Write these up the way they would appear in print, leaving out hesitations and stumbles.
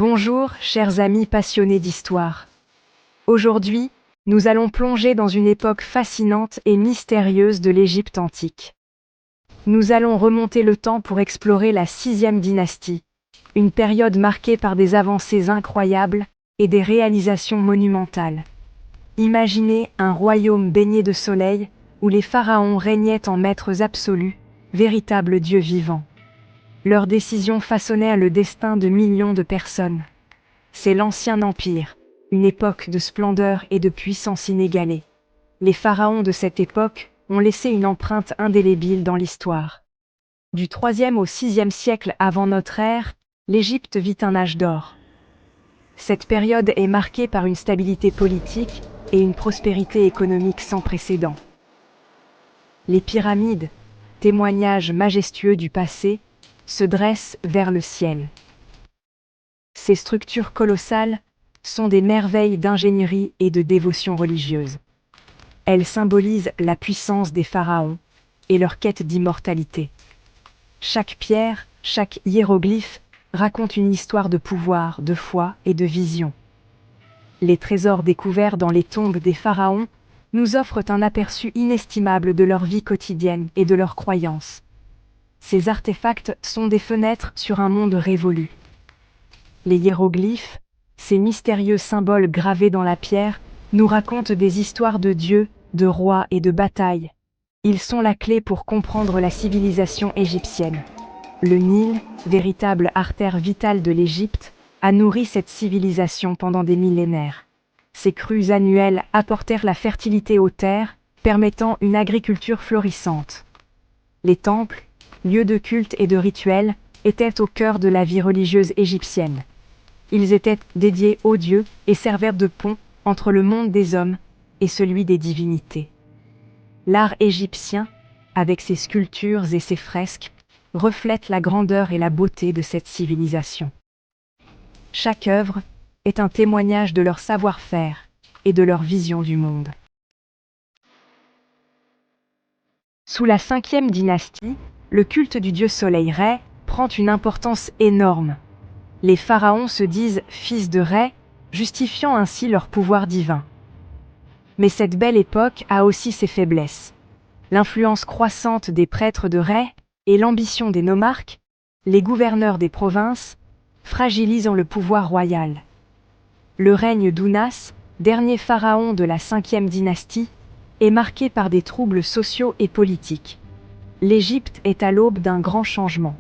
Bonjour, chers amis passionnés d'histoire. Aujourd'hui, nous allons plonger dans une époque fascinante et mystérieuse de l'Égypte antique. Nous allons remonter le temps pour explorer la 6e dynastie, une période marquée par des avancées incroyables et des réalisations monumentales. Imaginez un royaume baigné de soleil où les pharaons régnaient en maîtres absolus, véritables dieux vivants. Leurs décisions façonnèrent le destin de millions de personnes. C'est l'Ancien Empire, une époque de splendeur et de puissance inégalée. Les pharaons de cette époque ont laissé une empreinte indélébile dans l'histoire. Du 3e au 6e siècle avant notre ère, l'Égypte vit un âge d'or. Cette période est marquée par une stabilité politique et une prospérité économique sans précédent. Les pyramides, témoignages majestueux du passé, se dressent vers le ciel. Ces structures colossales sont des merveilles d'ingénierie et de dévotion religieuse. Elles symbolisent la puissance des pharaons et leur quête d'immortalité. Chaque pierre, chaque hiéroglyphe raconte une histoire de pouvoir, de foi et de vision. Les trésors découverts dans les tombes des pharaons nous offrent un aperçu inestimable de leur vie quotidienne et de leurs croyances. Ces artefacts sont des fenêtres sur un monde révolu. Les hiéroglyphes, ces mystérieux symboles gravés dans la pierre, nous racontent des histoires de dieux, de rois et de batailles. Ils sont la clé pour comprendre la civilisation égyptienne. Le Nil, véritable artère vitale de l'Égypte, a nourri cette civilisation pendant des millénaires. Ces crues annuelles apportèrent la fertilité aux terres, permettant une agriculture florissante. Les temples, lieux de culte et de rituels, étaient au cœur de la vie religieuse égyptienne. Ils étaient dédiés aux dieux et servirent de pont entre le monde des hommes et celui des divinités. L'art égyptien, avec ses sculptures et ses fresques, reflète la grandeur et la beauté de cette civilisation. Chaque œuvre est un témoignage de leur savoir-faire et de leur vision du monde. Sous la 5e dynastie, le culte du dieu soleil Rê prend une importance énorme. Les pharaons se disent fils de Rê, justifiant ainsi leur pouvoir divin. Mais cette belle époque a aussi ses faiblesses. L'influence croissante des prêtres de Rê et l'ambition des nomarques, les gouverneurs des provinces, fragilisant le pouvoir royal. Le règne d'Ounas, dernier pharaon de la 5e dynastie, est marqué par des troubles sociaux et politiques. L'Égypte est à l'aube d'un grand changement.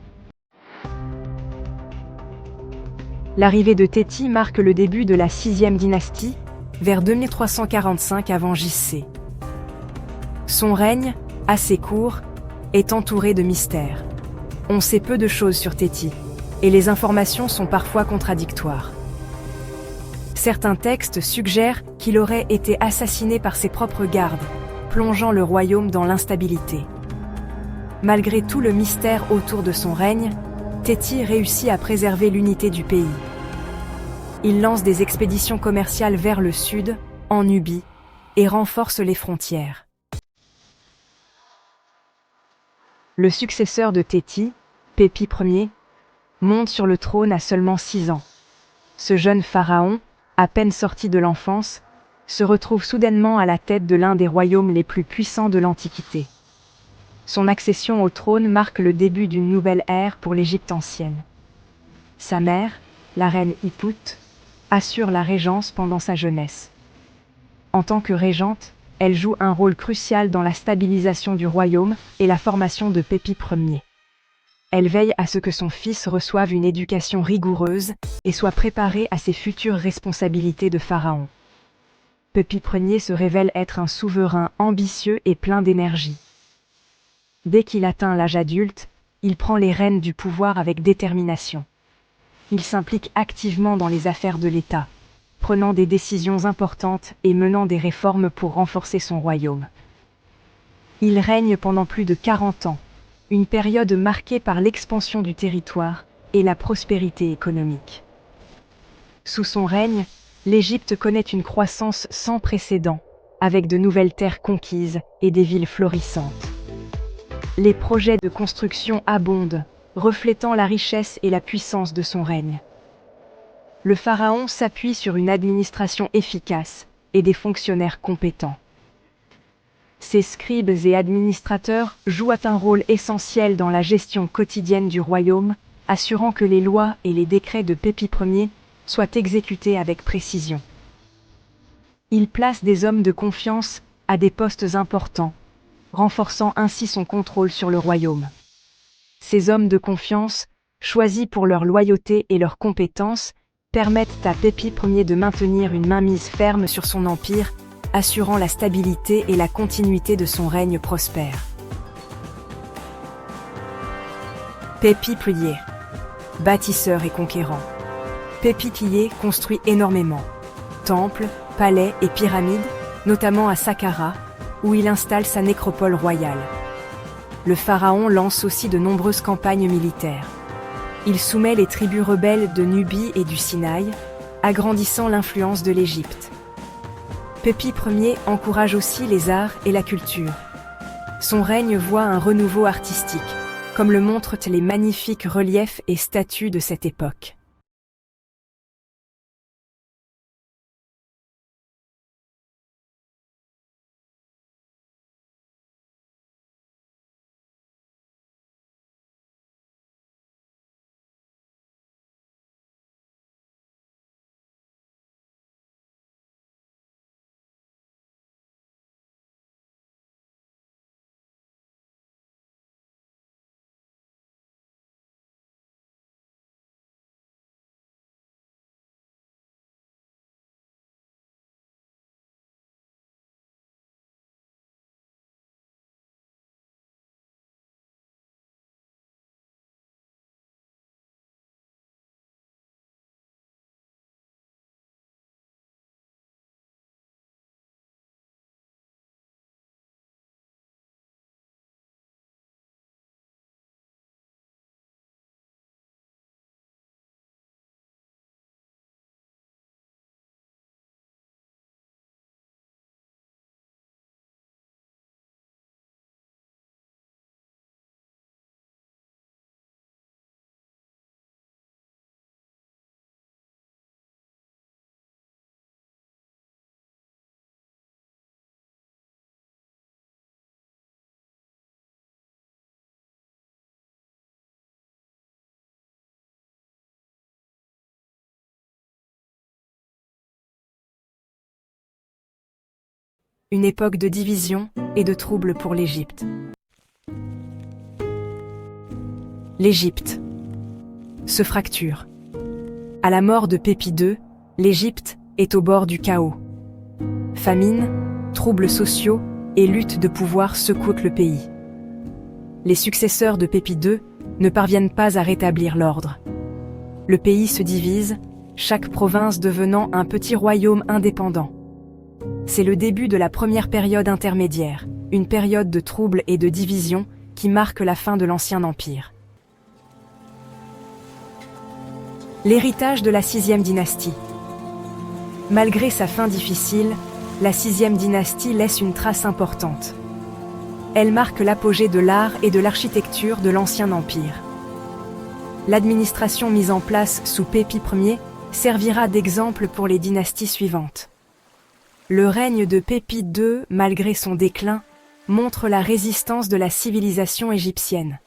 L'arrivée de Téti marque le début de la 6e dynastie, vers 2345 avant J.C. Son règne, assez court, est entouré de mystères. On sait peu de choses sur Téti, et les informations sont parfois contradictoires. Certains textes suggèrent qu'il aurait été assassiné par ses propres gardes, plongeant le royaume dans l'instabilité. Malgré tout le mystère autour de son règne, Téti réussit à préserver l'unité du pays. Il lance des expéditions commerciales vers le sud, en Nubie, et renforce les frontières. Le successeur de Téti, Pépi Ier, monte sur le trône à seulement 6 ans. Ce jeune pharaon, à peine sorti de l'enfance, se retrouve soudainement à la tête de l'un des royaumes les plus puissants de l'Antiquité. Son accession au trône marque le début d'une nouvelle ère pour l'Égypte ancienne. Sa mère, la reine Hippout, assure la régence pendant sa jeunesse. En tant que régente, elle joue un rôle crucial dans la stabilisation du royaume et la formation de Pépi Ier. Elle veille à ce que son fils reçoive une éducation rigoureuse et soit préparé à ses futures responsabilités de pharaon. Pépi Ier se révèle être un souverain ambitieux et plein d'énergie. Dès qu'il atteint l'âge adulte, il prend les rênes du pouvoir avec détermination. Il s'implique activement dans les affaires de l'État, prenant des décisions importantes et menant des réformes pour renforcer son royaume. Il règne pendant plus de 40 ans, une période marquée par l'expansion du territoire et la prospérité économique. Sous son règne, l'Égypte connaît une croissance sans précédent, avec de nouvelles terres conquises et des villes florissantes. Les projets de construction abondent, reflétant la richesse et la puissance de son règne. Le pharaon s'appuie sur une administration efficace et des fonctionnaires compétents. Ces scribes et administrateurs jouent un rôle essentiel dans la gestion quotidienne du royaume, assurant que les lois et les décrets de Pépi Ier soient exécutés avec précision. Il place des hommes de confiance à des postes importants, renforçant ainsi son contrôle sur le royaume. Ces hommes de confiance, choisis pour leur loyauté et leurs compétences, permettent à Pépi Ier de maintenir une mainmise ferme sur son empire, assurant la stabilité et la continuité de son règne prospère. Pépi Ier, bâtisseur et conquérant. Pépi Ier construit énormément. Temples, palais et pyramides, notamment à Saqqara, où il installe sa nécropole royale. Le pharaon lance aussi de nombreuses campagnes militaires. Il soumet les tribus rebelles de Nubie et du Sinaï, agrandissant l'influence de l'Égypte. Pépi Ier encourage aussi les arts et la culture. Son règne voit un renouveau artistique, comme le montrent les magnifiques reliefs et statues de cette époque. Une époque de division et de troubles pour l'Égypte. L'Égypte se fracture. À la mort de Pépi II, l'Égypte est au bord du chaos. Famine, troubles sociaux et lutte de pouvoir secouent le pays. Les successeurs de Pépi II ne parviennent pas à rétablir l'ordre. Le pays se divise, chaque province devenant un petit royaume indépendant. C'est le début de la première période intermédiaire, une période de troubles et de division qui marque la fin de l'Ancien Empire. L'héritage de la 6e dynastie. Malgré sa fin difficile, la 6e dynastie laisse une trace importante. Elle marque l'apogée de l'art et de l'architecture de l'Ancien Empire. L'administration mise en place sous Pépi Ier servira d'exemple pour les dynasties suivantes. Le règne de Pépi II, malgré son déclin, montre la résistance de la civilisation égyptienne.